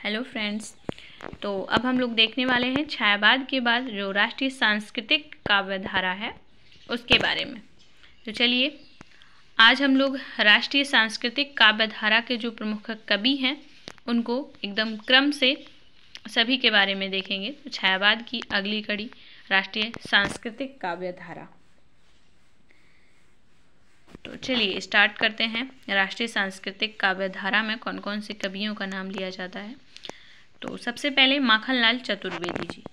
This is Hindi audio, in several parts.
Hello friends. तो अब हम लोग देखने वाले हैं छायावाद के बाद जो राष्ट्रीय सांस्कृतिक काव्यधारा है उसके बारे में। तो चलिए आज हम लोग राष्ट्रीय सांस्कृतिक काव्यधारा के जो प्रमुख कवि हैं उनको एकदम क्रम से सभी के बारे में देखेंगे। तो छायावाद की अगली कड़ी राष्ट्रीय सांस्कृतिक काव्यधारा। तो चलिए स्टार्ट करते हैं। राष्ट्रीय सांस्कृतिक काव्यधारा में कौन कौन से कवियों का नाम लिया जाता है। तो सबसे पहले माखनलाल चतुर्वेदी जी।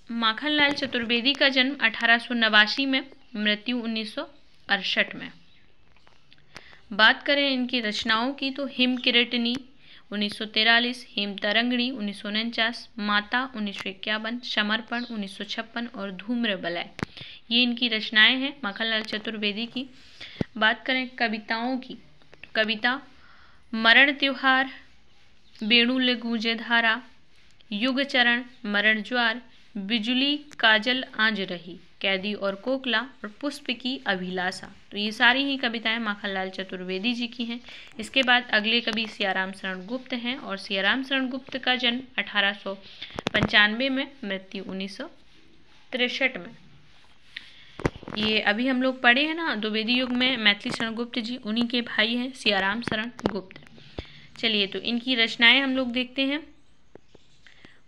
माखनलाल चतुर्वेदी का जन्म 1889 में, मृत्यु 1968 में। बात करें इनकी रचनाओं की तो हिम किरटनी 1943, हिम तरंगिणी 1949, माता 1951, समर्पण 1956 और धूम्र बलय, ये इनकी रचनाएं हैं माखनलाल चतुर्वेदी की। बात करें कविताओं की, कविता मरण त्योहार, बेणुल गूंजे धारा, युग चरण, मरण ज्वार, बिजुली काजल आंज रही, कैदी और कोकला और पुष्प की अभिलाषा, तो ये सारी ही कविताएं माखनलाल चतुर्वेदी जी की हैं। इसके बाद अगले कवि सियाराम शरण गुप्त हैं और सियाराम शरण गुप्त का जन्म 1895 में, मृत्यु 1963 में। ये अभी हम लोग पढ़े हैं ना द्विवेदी युग में मैथिली शरण गुप्त जी, उन्हीं के भाई हैं सियाराम शरण गुप्त। चलिए तो इनकी रचनाएं हम लोग देखते हैं।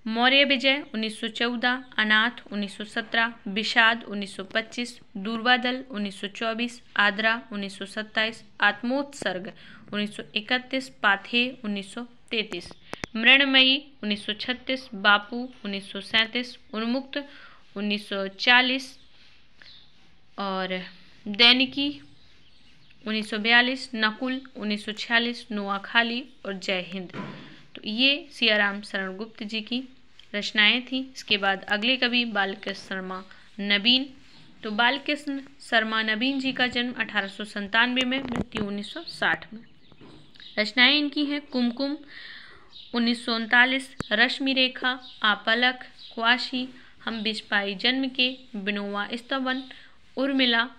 मौर्य विजय 1914, अनाथ 1917, विषाद 1925, दूर्वादल 1924, आद्रा 1927, आत्मोत्सर्ग 1931, पाथेय 1933, मृणमयी 1936, बापू 1937, उन्मुक्त 1940 और दैनिकी 1942, नकुल 1946, नोआखाली और जय हिंद, तो ये सियाराम शरण गुप्त जी की रचनाएं थी। इसके बाद अगले कवि बालकृष्ण शर्मा नवीन। तो बालकृष्ण शर्मा नवीन जी का जन्म 1897 में, मृत्यु 1960 में। रचनाएं इनकी हैं कुमकुम 1939, रश्मि रेखा, आपलक, क्वाशी, हम बिस्पाई जन्म के, बिनोवा स्तवन, उर्मिला।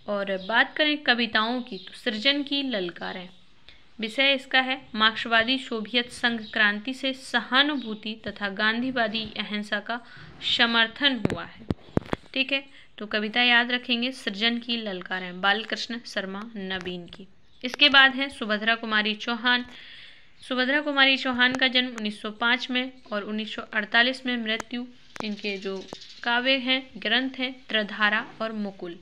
और बात करें कविताओं की तो सृजन की ललकारें, विषय इसका है मार्क्सवादी सोवियत संघ क्रांति से सहानुभूति तथा गांधीवादी अहिंसा का समर्थन हुआ है। ठीक है, तो कविता याद रखेंगे सृजन की ललकारें, बालकृष्ण शर्मा नवीन की। इसके बाद है सुभद्रा कुमारी चौहान। सुभद्रा कुमारी चौहान का जन्म 1905 में और 1948 में, मृत्यु। इनके जो काव्य हैं, ग्रंथ हैं त्रिधारा और मुकुल।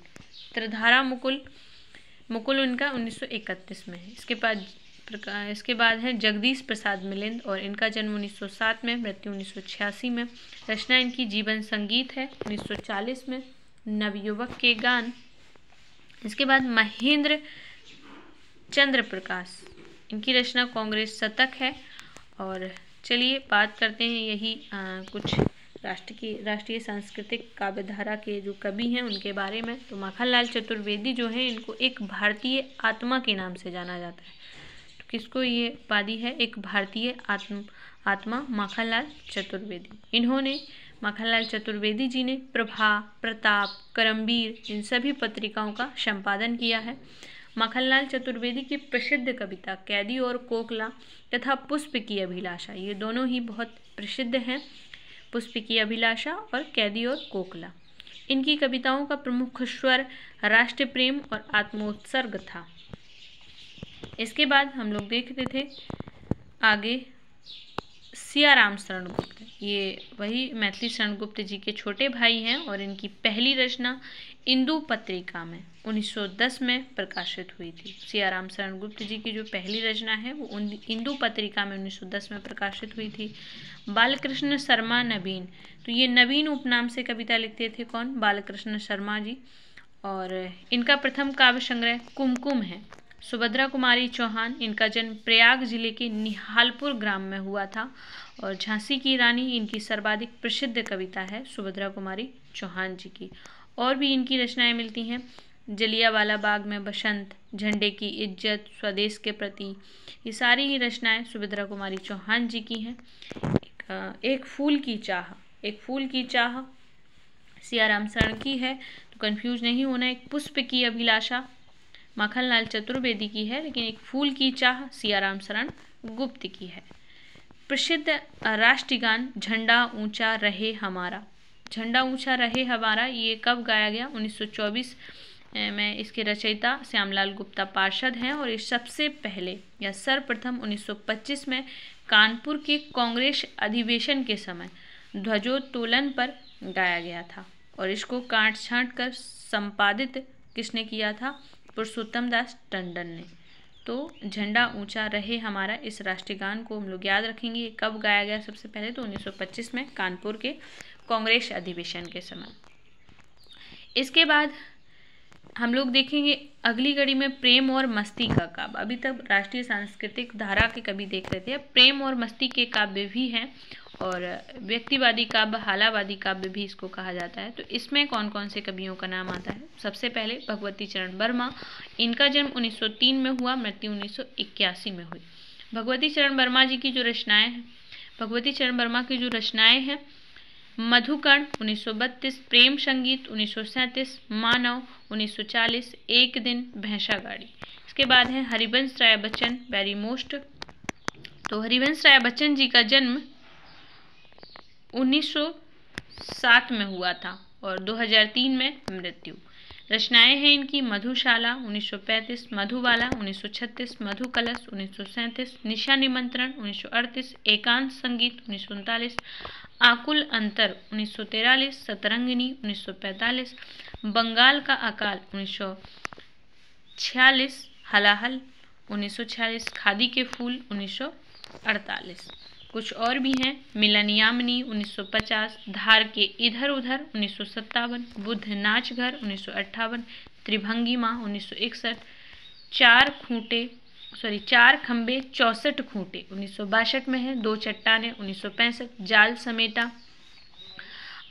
त्रिधारा मुकुल उनका 1931 में है। इसके बाद है जगदीश प्रसाद मिलिंद और इनका जन्म 1907 में, मृत्यु 1986 में। रचना इनकी जीवन संगीत है 1940 में, नवयुवक के गान। इसके बाद महेंद्र चंद्र प्रकाश, इनकी रचना कांग्रेस शतक है। और चलिए बात करते हैं यही कुछ राष्ट्रीय सांस्कृतिक काव्यधारा के जो कवि हैं उनके बारे में। तो माखनलाल चतुर्वेदी जो हैं इनको एक भारतीय आत्मा के नाम से जाना जाता है। तो किसको ये उपाधि है, एक भारतीय आत्मा माखनलाल चतुर्वेदी। इन्होंने माखनलाल चतुर्वेदी जी ने प्रभा, प्रताप, करमवीर इन सभी पत्रिकाओं का संपादन किया है। माखनलाल चतुर्वेदी की प्रसिद्ध कविता कैदी और कोकला तथा पुष्प की अभिलाषा, ये दोनों ही बहुत प्रसिद्ध हैं, पुष्प की अभिलाषा और कैदी और कोकला। इनकी कविताओं का प्रमुख स्वर राष्ट्र प्रेम और आत्मोत्सर्ग था। इसके बाद हम लोग देखते थे आगे सियाराम शरण गुप्त, ये वही मैथिली शरण गुप्त जी के छोटे भाई हैं और इनकी पहली रचना इंदु पत्रिका में 1910 में प्रकाशित हुई थी। सियाराम शरण गुप्त जी की जो पहली रचना है वो इंदु पत्रिका में 1910 में प्रकाशित हुई थी। बालकृष्ण शर्मा नवीन, तो ये नवीन उपनाम से कविता लिखते थे, कौन, बालकृष्ण शर्मा जी। और इनका प्रथम काव्य संग्रह कुमकुम है। सुभद्रा कुमारी चौहान, इनका जन्म प्रयाग जिले के निहालपुर ग्राम में हुआ था और झांसी की रानी इनकी सर्वाधिक प्रसिद्ध कविता है सुभद्रा कुमारी चौहान जी की। और भी इनकी रचनाएं मिलती हैं, जलियांवाला बाग में बसंत, झंडे की इज्जत, स्वदेश के प्रति, ये सारी ही रचनाएं सुभद्रा कुमारी चौहान जी की हैं। एक फूल की चाह सियाराम शरण की है, तो कंफ्यूज नहीं होना। एक पुष्प की अभिलाषा माखनलाल चतुर्वेदी की है, लेकिन एक फूल की चाह सियाराम शरण गुप्त की है। प्रसिद्ध राष्ट्रगान झंडा ऊंचा रहे हमारा, झंडा ऊंचा रहे हमारा ये कब गाया गया? 1924 में। इसके रचयिता श्यामलाल गुप्ता पार्षद हैं और ये सबसे पहले या सर्वप्रथम 1925 में कानपुर के कांग्रेस अधिवेशन के समय ध्वजोत्तोलन पर गाया गया था और इसको काट छांट कर संपादित किसने किया था? पुरुषोत्तम दास टंडन ने। तो झंडा ऊंचा रहे हमारा इस राष्ट्रीय गान को हम लोग याद रखेंगे। ये कब गाया गया सबसे पहले? तो 1925 में कानपुर के कांग्रेस अधिवेशन के समय। इसके बाद हम लोग देखेंगे अगली कड़ी में प्रेम और मस्ती का काव्य। अभी तक राष्ट्रीय सांस्कृतिक धारा के कवि देख रहे थे, प्रेम और मस्ती के काव्य भी हैं और व्यक्तिवादी काव्य, हालावादी काव्य भी इसको कहा जाता है। तो इसमें कौन कौन से कवियों का नाम आता है? सबसे पहले भगवती चरण वर्मा, इनका जन्म 1903 में हुआ, मृत्यु 1981 में हुई। भगवती चरण वर्मा जी की जो रचनाएं हैं, भगवती चरण वर्मा की जो रचनाएं हैं, मधुकर्ण 1932, प्रेम संगीत 1937, मानव 1940, एक दिन, भैंसा गाड़ी। इसके बाद है हरिवंश राय बच्चन, वेरी मोस्ट। तो हरिवंश राय बच्चन जी का जन्म 1907 में हुआ था और 2003 में मृत्यु। रचनाएं हैं इनकी मधुशाला 1935, मधुबाला 1936, मधु कलश 1937, निशा निमंत्रण 1938, एकांत संगीत 1939, आकुल अंतर 1943, सतरंगिनी 1945, बंगाल का अकाल 1946, हलाहल 1946, खादी के फूल 1948। कुछ और भी हैं, मिलनियामनी 1950, धार के इधर उधर 1957, बुद्ध नाच घर 1958, त्रिभंगी माँ 1961, चार खंबे 64 खूंटे 1962 में है, दो चट्टाने 1965, जाल समेटा,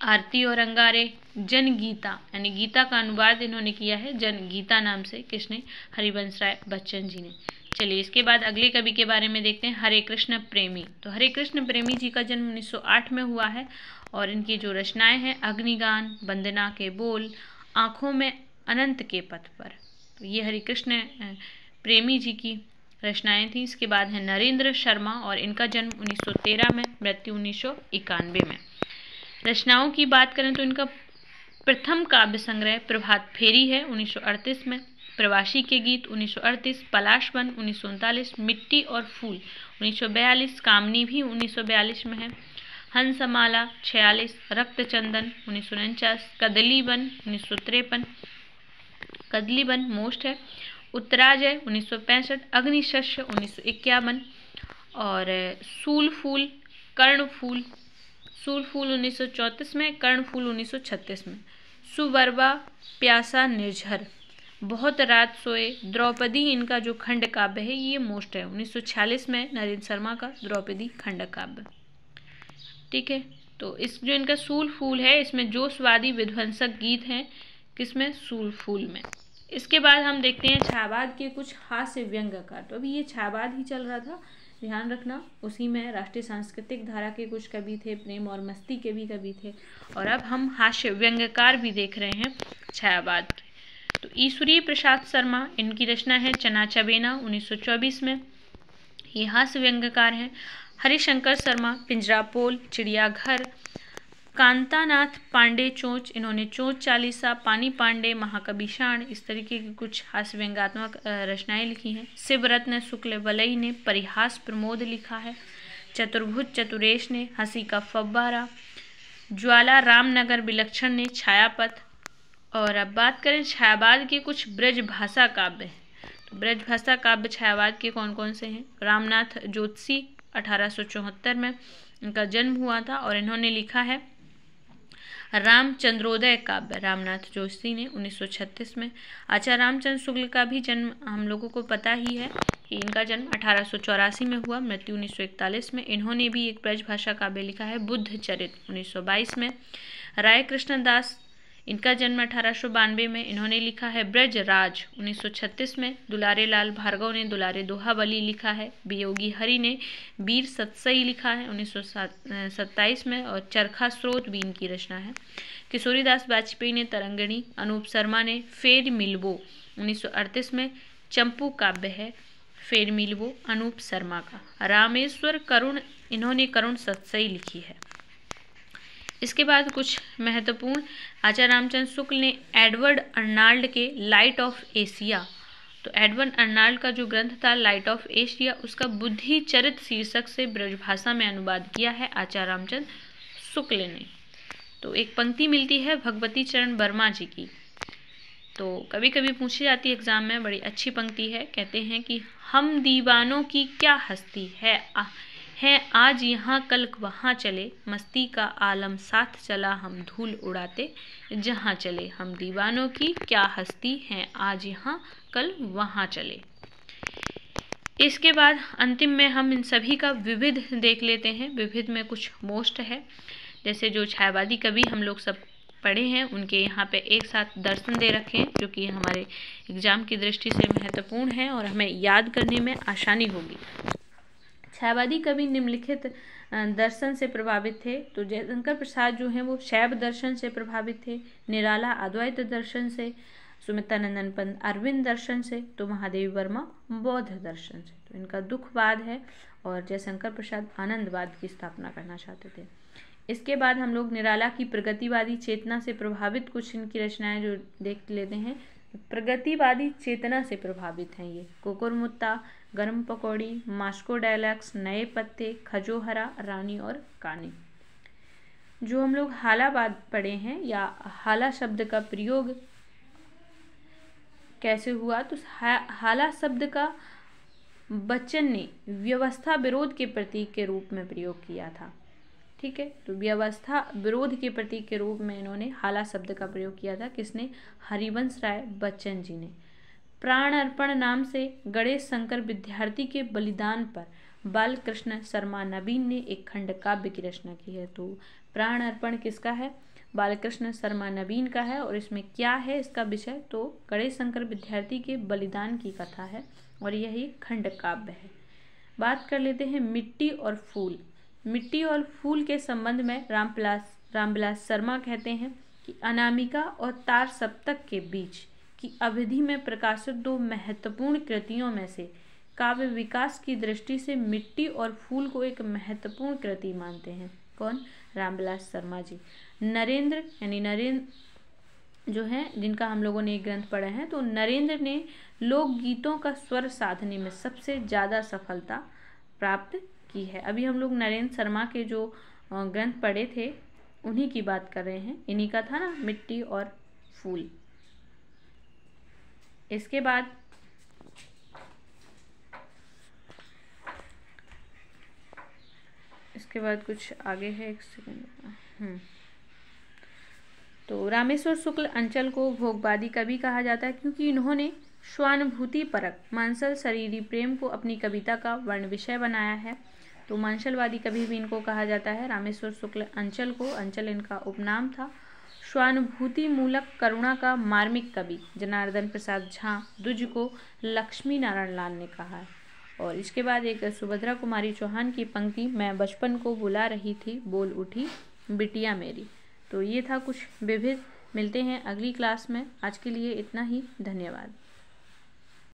आरती और अंगारे, जनगीता यानी गीता का अनुवाद इन्होंने किया है जनगीता नाम से, किसने? हरिवंश राय बच्चन जी ने। चलिए इसके बाद अगले कवि के बारे में देखते हैं, हरे कृष्ण प्रेमी। तो हरे कृष्ण प्रेमी जी का जन्म 1908 में हुआ है और इनकी जो रचनाएं हैं, अग्निगान, वंदना के बोल, आँखों में अनंत के पथ पर। तो ये हरे कृष्ण प्रेमी जी की रचनाएं थी। इसके बाद है नरेंद्र शर्मा और इनका जन्म 1913 में, मृत्यु 1991 में। रचनाओं की बात करें तो इनका प्रथम काव्य संग्रह प्रभात फेरी है 1938 में, प्रवासी के गीत 1938, पलाशवन 1939, मिट्टी और फूल 1942, कामनी भी 1942 में है, हंसमाला 46, रक्तचंदन 1949, कदलीवन 1953, कदलीवन मोस्ट है, उत्तराजय 1965, अग्निशस्य 1951 और सूलफूल कर्णफूल, सूलफूल 1934 में, कर्णफूल 1936 में, सुबरबा प्यासा निर्झर, बहुत रात सोए, द्रौपदी इनका जो खंड काव्य है ये मोस्ट है 1946 में, नरेंद्र शर्मा का द्रौपदी खंड काव्य। ठीक है, तो इस जो इनका सूलफूल है इसमें जोशवादी विध्वंसक गीत हैं, किसमें? सूलफूल में। इसके बाद हम देखते हैं छायावाद के कुछ हास्य व्यंग्यकार। तो अभी ये छायावाद ही चल रहा था, ध्यान रखना, उसी में राष्ट्रीय सांस्कृतिक धारा के कुछ कवि थे, प्रेम और मस्ती के भी कवि थे और अब हम हास्य व्यंग्यकार भी देख रहे हैं छायावाद के। तो ईश्वरी प्रसाद शर्मा, इनकी रचना है चना चबेना 1924 में, ये हास्य व्यंग्यकार हैं। हरिशंकर शर्मा, पिंजरापोल, चिड़ियाघर, कांतानाथ पांडे चोंच, इन्होंने चोंच चालीसा, पानी पांडे, महाकवि शाण, इस तरीके की कुछ हास्य व्यंग्यात्मक रचनाएं लिखी हैं। शिवरत्न शुक्ल वलई ने परिहास प्रमोद लिखा है। चतुर्भुज चतुरेश ने हंसी का फव्वारा, ज्वाला रामनगर विलक्षण ने छायापथ। और अब बात करें छायावाद के कुछ ब्रज भाषा काव्य हैं। तो ब्रज भाषा काव्य छायावाद के कौन कौन से हैं? रामनाथ जोशी 1874 में इनका जन्म हुआ था और इन्होंने लिखा है रामचंद्रोदय काव्य, रामनाथ जोशी ने 1936 में। आचार्य रामचंद्र शुक्ल का भी जन्म हम लोगों को पता ही है कि इनका जन्म 1884 में हुआ, मृत्यु 1941 में। इन्होंने भी एक ब्रजभाषा काव्य लिखा है बुद्ध चरित 1922 में। राय कृष्ण दास, इनका जन्म 1892 में, इन्होंने लिखा है ब्रज राज 1936 में। दुलारे लाल भार्गव ने दुलारे दोहाबली लिखा है। वियोगी हरि ने वीर सतसई लिखा है 1927 में और चरखा स्रोत भी इनकी रचना है। किशोरीदास वाजपेयी ने तरंगिणी, अनूप शर्मा ने फेर मिलबो 1938 में चंपू काव्य है फेरमिलवो अनूप शर्मा का। रामेश्वर करुण, इन्होंने करुण सतसई लिखी है। इसके बाद कुछ महत्वपूर्ण, आचार्य रामचंद्र शुक्ल ने एडवर्ड अर्नाल्ड के लाइट ऑफ एशिया, तो एडवर्ड अर्नाल्ड का जो ग्रंथ था लाइट ऑफ एशिया, उसका बुद्धि चरित शीर्षक से ब्रजभाषा में अनुवाद किया है आचार्य रामचंद्र शुक्ल ने। तो एक पंक्ति मिलती है भगवती चरण वर्मा जी की, तो कभी कभी पूछी जाती है एग्जाम में, बड़ी अच्छी पंक्ति है। कहते हैं कि हम दीवानों की क्या हस्ती है आज यहाँ कल वहाँ चले, मस्ती का आलम साथ चला हम धूल उड़ाते जहाँ चले। हम दीवानों की क्या हस्ती है आज यहाँ कल वहाँ चले। इसके बाद अंतिम में हम इन सभी का विविध देख लेते हैं। विविध में कुछ मोस्ट है, जैसे जो छायावादी कवि हम लोग सब पढ़े हैं उनके यहाँ पे एक साथ दर्शन दे रखे हैं, जो कि हमारे एग्जाम की दृष्टि से महत्वपूर्ण है और हमें याद करने में आसानी होगी। छायावादी कवि निम्नलिखित दर्शन से प्रभावित थे। तो जयशंकर प्रसाद जो हैं वो शैव दर्शन से प्रभावित थे, निराला अद्वैत दर्शन से, सुमित्रानंदन पंत अरविंद दर्शन से, तो महादेवी वर्मा बौद्ध दर्शन से। तो इनका दुखवाद है और जयशंकर प्रसाद आनंदवाद की स्थापना करना चाहते थे। इसके बाद हम लोग निराला की प्रगतिवादी चेतना से प्रभावित कुछ इनकी रचनाएं जो देख लेते हैं। प्रगतिवादी चेतना से प्रभावित हैं ये कुकुरमुत्ता, गरम पकौड़ी, मास्को डायलॉग्स, नए पत्ते, खजोहरा, रानी और कानी। जो हम लोग हालावाद पढ़े हैं या हाला शब्द का प्रयोग कैसे हुआ, तो हाला शब्द का बच्चन ने व्यवस्था विरोध के प्रतीक के रूप में प्रयोग किया था। ठीक है, तो व्यवस्था विरोध के प्रतीक के रूप में इन्होंने हाला शब्द का प्रयोग किया था। किसने? हरिवंश राय बच्चन जी ने। प्राण अर्पण नाम से गणेश शंकर विद्यार्थी के बलिदान पर बालकृष्ण शर्मा नवीन ने एक खंड काव्य की रचना की है। तो प्राण अर्पण किसका है? बालकृष्ण शर्मा नवीन का है। और इसमें क्या है इसका विषय? तो गणेश शंकर विद्यार्थी के बलिदान की कथा है और यही खंड काव्य है। बात कर लेते हैं मिट्टी और फूल। मिट्टी और फूल के संबंध में रामविलास शर्मा कहते हैं कि अनामिका और तार सप्तक के बीच की अवधि में प्रकाशित दो महत्वपूर्ण कृतियों में से काव्य विकास की दृष्टि से मिट्टी और फूल को एक महत्वपूर्ण कृति मानते हैं। कौन? रामविलास शर्मा जी। नरेंद्र यानी नरेंद्र जो हैं, जिनका हम लोगों ने एक ग्रंथ पढ़ा है, तो नरेंद्र ने लोकगीतों का स्वर साधने में सबसे ज़्यादा सफलता प्राप्त की है। अभी हम लोग नरेंद्र शर्मा के जो ग्रंथ पढ़े थे उन्हीं की बात कर रहे हैं। इन्हीं का था ना मिट्टी और फूल। इसके बाद कुछ आगे है, एक सेकंड। तो रामेश्वर शुक्ल अंचल को भोगवादी कवि कहा जाता है क्योंकि इन्होंने स्वानुभूति परक मांसल शरीरी प्रेम को अपनी कविता का वर्ण विषय बनाया है। तो मांसलवादी कवि भी इनको कहा जाता है। रामेश्वर शुक्ल अंचल को, अंचल इनका उपनाम था। स्वानुभूति मूलक करुणा का मार्मिक कवि जनार्दन प्रसाद झा द्विज को लक्ष्मी नारायण लाल ने कहा है। और इसके बाद एक सुभद्रा कुमारी चौहान की पंक्ति, मैं बचपन को बुला रही थी बोल उठी बिटिया मेरी। तो ये था कुछ विविध। मिलते हैं अगली क्लास में। आज के लिए इतना ही। धन्यवाद।